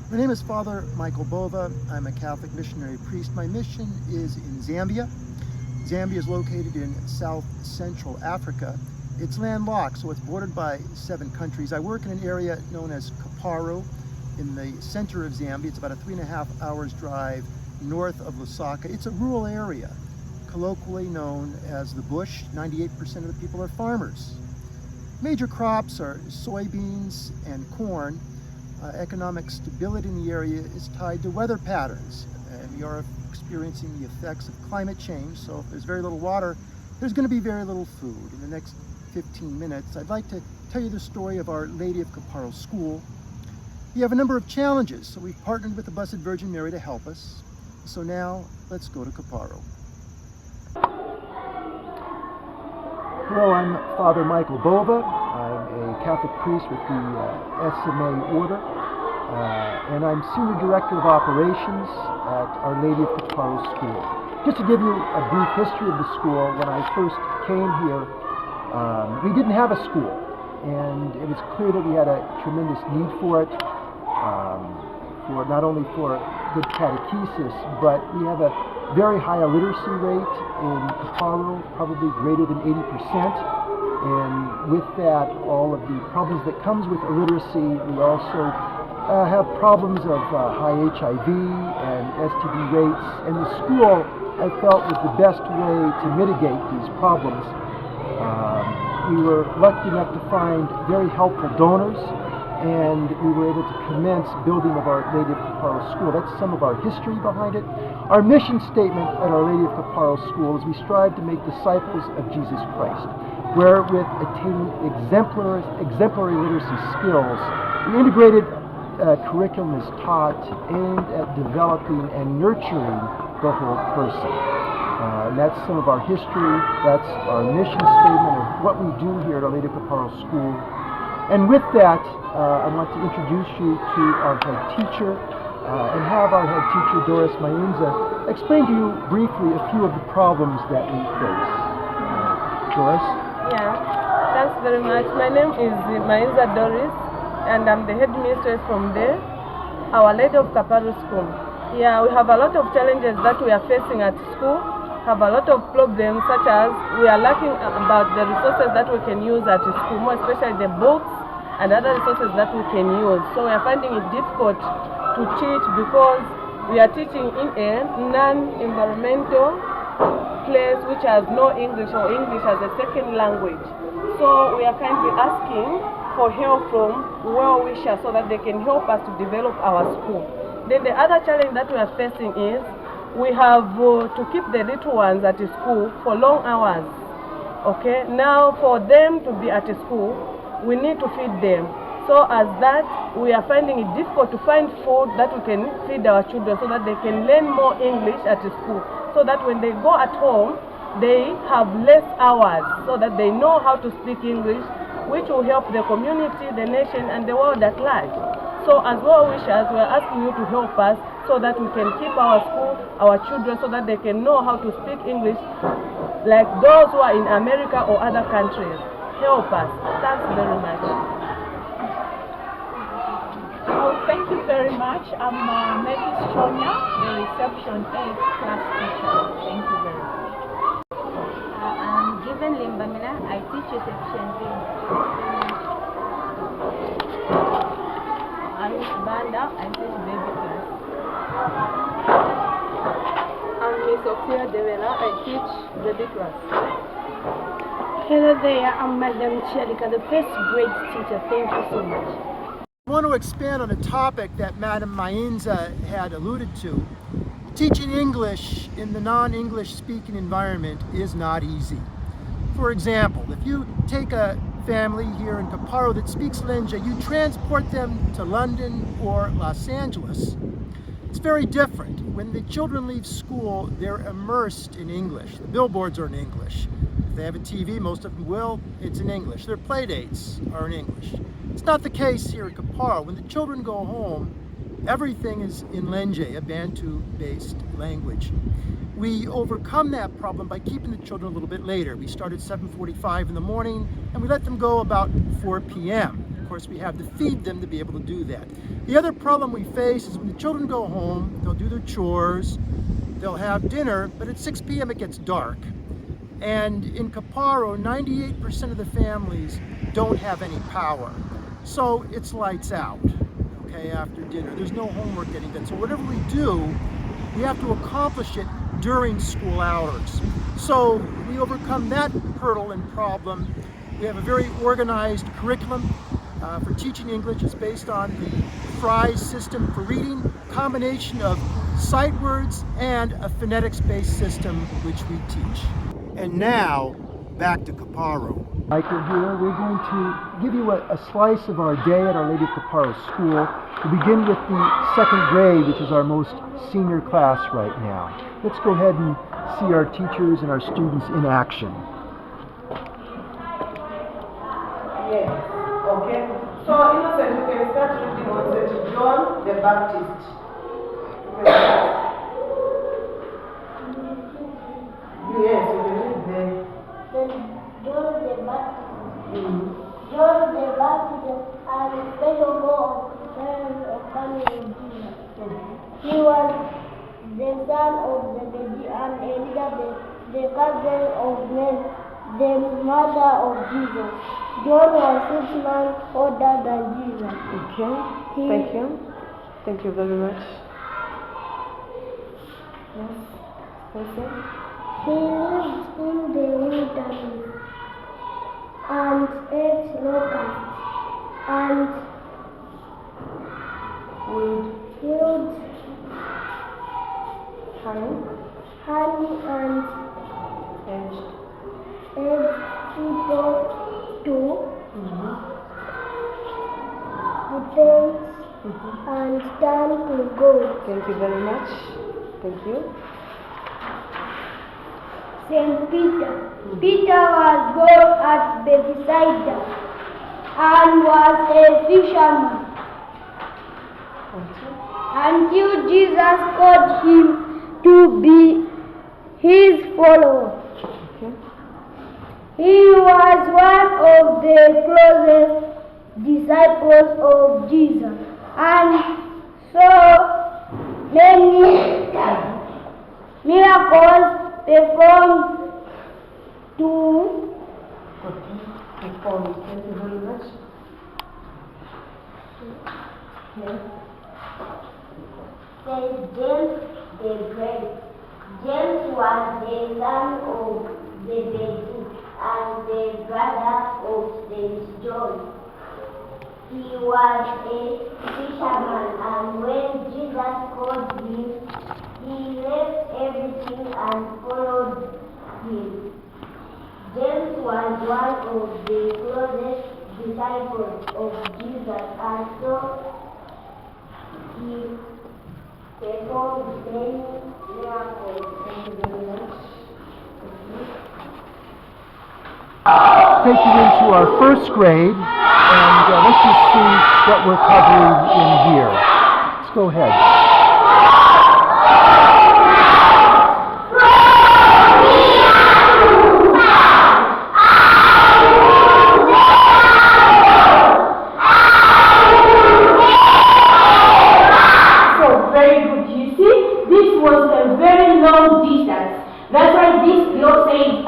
My name is Father Michael Bova. I'm a Catholic missionary priest. My mission is in Zambia. Zambia is located in South Central Africa. It's landlocked, so it's bordered by 7 countries. I work in an area known as Kaparu in the center of Zambia. It's about a 3.5 hours drive north of Lusaka. It's a rural area, colloquially known as the bush. 98% of the people are farmers. Major crops are soybeans and corn. Economic stability in the area is tied to weather patterns, and we are experiencing the effects of climate change. So if there's very little water, there's going to be very little food. In the next 15 minutes, I'd like to tell you the story of Our Lady of Kaparu School. We have a number of challenges, so we've partnered with the Blessed Virgin Mary to help us. So now, let's go to Kaparu. Hello, I'm Father Michael Bova. I'm a Catholic priest with the SMA Order, and I'm Senior Director of Operations at Our Lady of Kaparu School. Just to give you a brief history of the school, when I first came here, we didn't have a school, and it was clear that we had a tremendous need for it, for not only for good catechesis, but we have a very high illiteracy rate in Kaparu, probably greater than 80%. And with that, all of the problems that comes with illiteracy, we also have problems of high HIV and STD rates. And the school, I felt, was the best way to mitigate these problems. We were lucky enough to find very helpful donors, and we were able to commence building of Our Lady of Kaparu School. That's some of our history behind it. Our mission statement at Our Lady of Kaparu School is we strive to make disciples of Jesus Christ, wherewith attaining exemplary literacy skills. The integrated curriculum is taught aimed at developing and nurturing the whole person. And that's some of our history. That's our mission statement of what we do here at Our Lady of Kaparu School. And with that, I want to introduce you to our head teacher and have our head teacher, Doris Mayunza, explain to you briefly a few of the problems that we face. Doris? Yeah, thanks very much. My name is Mayunza Doris, and I'm the head mistress from there, Our Lady of Kaparu School. Yeah, we have a lot of challenges that we are facing at school, have a lot of problems such as we are lacking about the resources that we can use at school, more especially the books and other resources that we can use. So we are finding it difficult to teach because we are teaching in a non-environmental place which has no English or English as a second language. So we are kindly asking for help from well-wishers so that they can help us to develop our school. Then the other challenge that we are facing is we have to keep the little ones at school for long hours. Okay, now for them to be at school, we need to feed them. So as that, we are finding it difficult to find food that we can feed our children so that they can learn more English at school. So that when they go at home, they have less hours so that they know how to speak English, which will help the community, the nation, and the world at large. So as well-wishers, we are asking you to help us so that we can keep our school, our children, so that they can know how to speak English like those who are in America or other countries. Help us. Thanks very much. Oh, thank you very much. I'm Mavis Chonya, the reception A class teacher. Thank you very much. I'm Given Limbamila. I teach reception B. I'm Banda. I teach baby class. I'm Miss Sophia Devela. I teach baby class. Hello there, I'm Madam Chelika, the first grade teacher. Thank you so much. I want to expand on a topic that Madam Mayunza had alluded to. Teaching English in the non-English speaking environment is not easy. For example, if you take a family here in Kaparu that speaks Lenja, you transport them to London or Los Angeles. It's very different. When the children leave school, they're immersed in English. The billboards are in English. If they have a TV, most of them will, it's in English. Their play dates are in English. It's not the case here at Kaparu. When the children go home, everything is in Lenje, a Bantu-based language. We overcome that problem by keeping the children a little bit later. We start at 7:45 in the morning and we let them go about 4 p.m. of course, we have to feed them to be able to do that. The other problem we face is when the children go home, they'll do their chores, they'll have dinner, but at 6 p.m. it gets dark. And in Kaparu, 98% of the families don't have any power. So it's lights out, okay, after dinner. There's no homework getting done. So whatever we do, we have to accomplish it during school hours. So we overcome that hurdle and problem. We have a very organized curriculum for teaching English. It's based on the FRIES system for reading, combination of sight words and a phonetics-based system which we teach. And now, back to Kaparu. Michael here, we're going to give you a slice of our day at Our Lady of Kaparu School. We begin with the second grade, which is our most senior class right now. Let's go ahead and see our teachers and our students in action. Yes, okay. So, Innocent, you can start reading on St. John the Baptist. Yes, you can read there. John the Baptist. John the Baptist had a special goal of preparing of coming of Jesus. He was the son of Zebedee and Elizabeth, the cousin of Mary, the mother of Jesus. John was 6 months older than Jesus. Okay, thank you. Thank you very much. Yes, person. He lived in the wilderness and ate locusts and killed honey and urged people to repent and turn to God. Thank you very much. Thank you. Saint Peter. Peter was born at Bethsaida and was a fisherman until Jesus called him to be his follower. Okay. He was one of the closest disciples of Jesus and saw many miracles performed to Thank you very much. Yes. Saint James the Great. James was the son of Zebedee and the brother of Saint John. He was a fisherman, and when Jesus called him, he left everything and followed him. James was one of the closest disciples of Jesus, and so he performed many miracles. Thank you very much. Take you into our first grade, and let's just see what we're covering in here. Let's go ahead.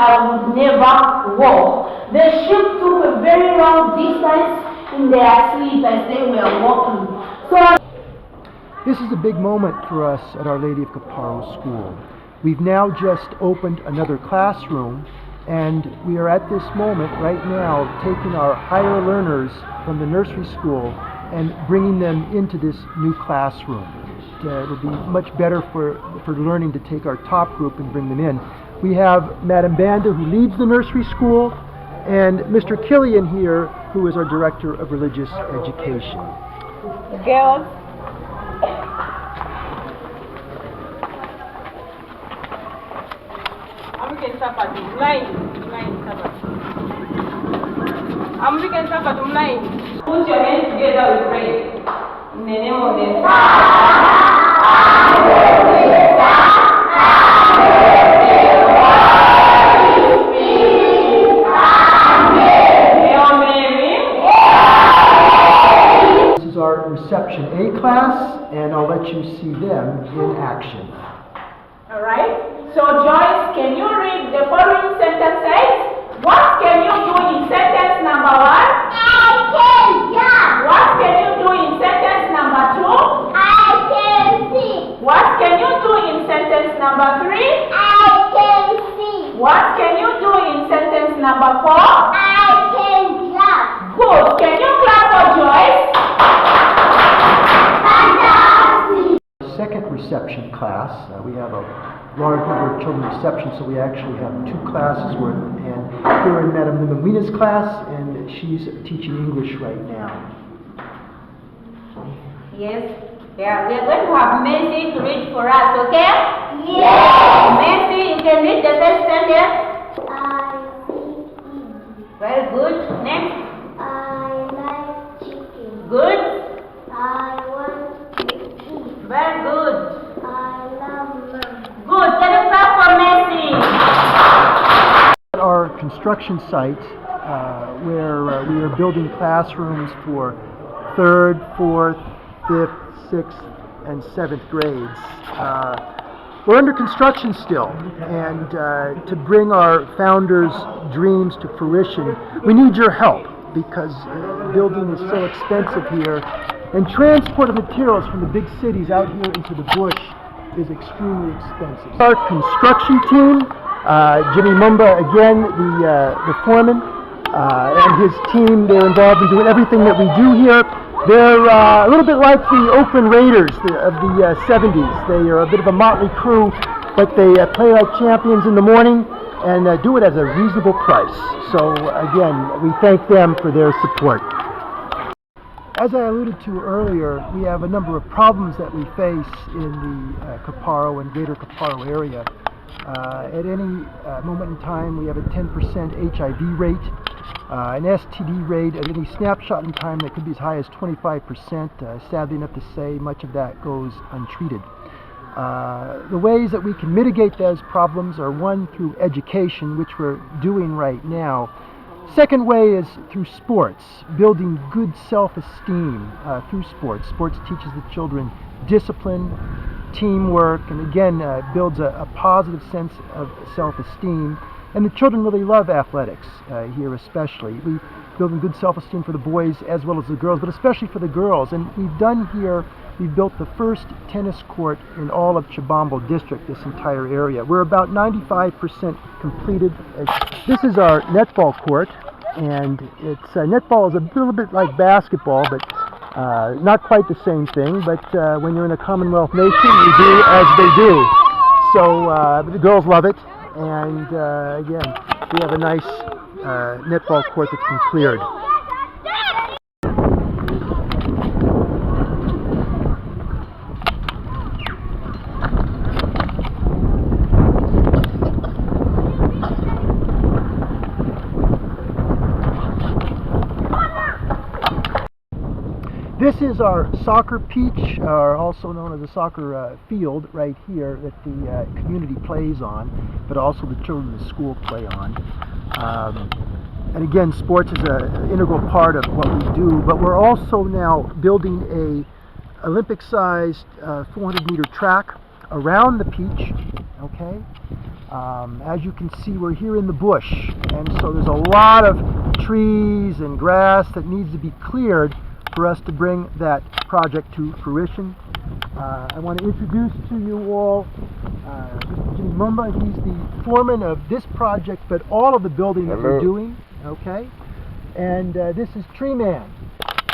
I would never walk. The sheep took a very long distance in their sleep as they were walking. This is a big moment for us at Our Lady of Kaparu School. We've now just opened another classroom, and we are at this moment right now taking our higher learners from the nursery school and bringing them into this new classroom. It'll be much better for learning to take our top group and bring them in. We have Madam Banda, who leads the nursery school, and Mr. Killian here, who is our Director of Religious Education. Girls, put your hands together, we pray. In the name of the Hail Mary. A class, and I'll let you see them in action. All right. So Joyce, can you read the following sentences? What can you do in sentence number 1? I can jump. What can you do in sentence number 2? I can see. What can you do in sentence number 3? I can see. What can you do in sentence number 4? I can jump. Good. Can you clap for Joyce? Fantastic. Second reception class, we have a large number of children in reception, so we actually have 2 classes worth. And we're in Madam Lumina's class, and she's teaching English right now. Yes. Yeah, we are going to have Messi to read for us, okay? Yes. Messi, you can read the first sentence. I see. Very good. Next. I like chicken. Good. I want to eat. Very good. I love mom. Good. Can you clap for Messi? At our construction site, where we are building classrooms for 3rd, 4th, 5th, 6th, and 7th grades. We're under construction still, and to bring our founders' dreams to fruition, we need your help, because building is so expensive here, and transport of materials from the big cities out here into the bush is extremely expensive. Our construction team, Jimmy Mumba again, the foreman, and his team, they're involved in doing everything that we do here. They're a little bit like the Oakland Raiders of the 70s. They are a bit of a motley crew, but they play like champions in the morning and do it at a reasonable price. So again, we thank them for their support. As I alluded to earlier, we have a number of problems that we face in the Kaparu and greater Kaparu area. At any moment in time, we have a 10% HIV rate, an STD rate at any snapshot in time that could be as high as 25%. Sadly enough to say, much of that goes untreated. The ways that we can mitigate those problems are, one, through education, which we're doing right now. Second way is through sports, building good self-esteem through sports. Sports teaches the children discipline, teamwork, and again builds a positive sense of self-esteem. And the children really love athletics here especially. We building good self-esteem for the boys as well as the girls, but especially for the girls. And we've built the first tennis court in all of Chibambo district, this entire area. We're about 95% completed. This is our netball court, and it's netball is a little bit like basketball, but not quite the same thing. But when you're in a Commonwealth nation, you do as they do. So the girls love it, and again, we have a nice netball court that's been cleared. This is our soccer pitch, or also known as a soccer field, right here that the community plays on, but also the children in the school play on. And again, sports is an integral part of what we do, but we're also now building a Olympic-sized 400-meter track around the pitch, okay? As you can see, we're here in the bush, and so there's a lot of trees and grass that needs to be cleared for us to bring that project to fruition. I want to introduce to you all Mr. Jimmy Mumba. He's the foreman of this project, but all of the building that we're doing, okay? And this is Tree Man.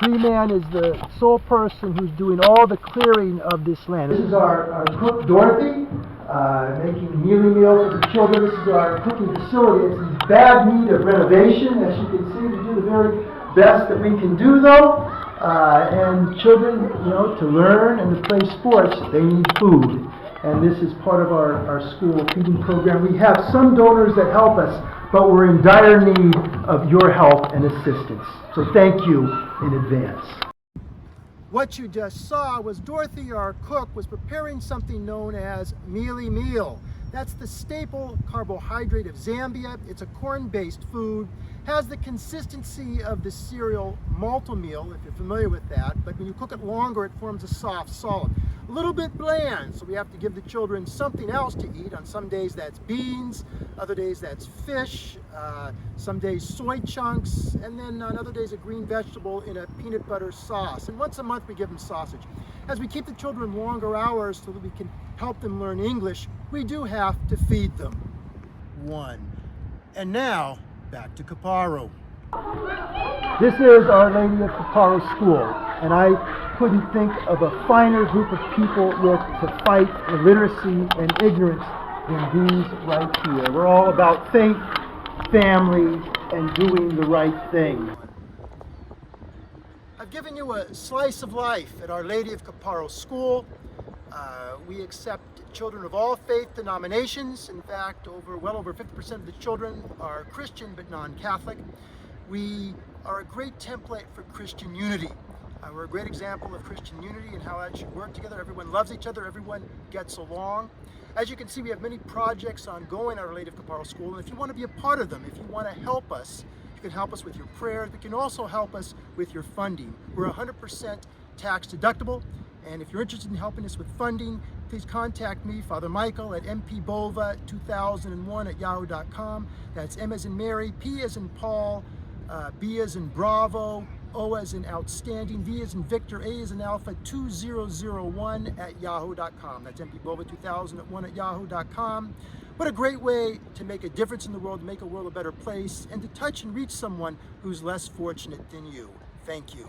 Tree Man is the sole person who's doing all the clearing of this land. This is our cook, Dorothy, making mealy meal for the children. This is our cooking facility. It's in bad need of renovation. As you can see, we do the very best that we can do, though. And children, you know, to learn and to play sports, they need food. And this is part of our school feeding program. We have some donors that help us, but we're in dire need of your help and assistance. So thank you in advance. What you just saw was Dorothy, our cook, was preparing something known as mealy meal. That's the staple carbohydrate of Zambia. It's a corn-based food, has the consistency of the cereal malto-meal, if you're familiar with that, but when you cook it longer, it forms a soft solid. A little bit bland, so we have to give the children something else to eat. On some days that's beans, other days that's fish, some days soy chunks, and then on other days a green vegetable in a peanut butter sauce. And once a month we give them sausage. As we keep the children longer hours so that we can help them learn English, we do have to feed them. One. And now, back to Kaparu. This is Our Lady of Kaparu School, and I couldn't think of a finer group of people with to fight illiteracy and ignorance than these right here. We're all about faith, family, and doing the right thing. I've given you a slice of life at Our Lady of Kaparu School. We accept children of all faith denominations. In fact, well over 50% of the children are Christian but non-Catholic. We are a great template for Christian unity. We're a great example of Christian unity and how that should work together. Everyone loves each other, everyone gets along. As you can see, we have many projects ongoing at Our Lady of Kaparu School, and if you want to be a part of them, if you want to help us, you can help us with your prayers, but you can also help us with your funding. We're 100% tax deductible, and if you're interested in helping us with funding, please contact me, Father Michael, at mpbova2001@yahoo.com. That's M as in Mary, P as in Paul, B as in Bravo, O as in Outstanding, V as in Victor, A as in Alpha, 2001@yahoo.com. That's mpbova2001@yahoo.com. What a great way to make a difference in the world, to make a world a better place, and to touch and reach someone who's less fortunate than you. Thank you.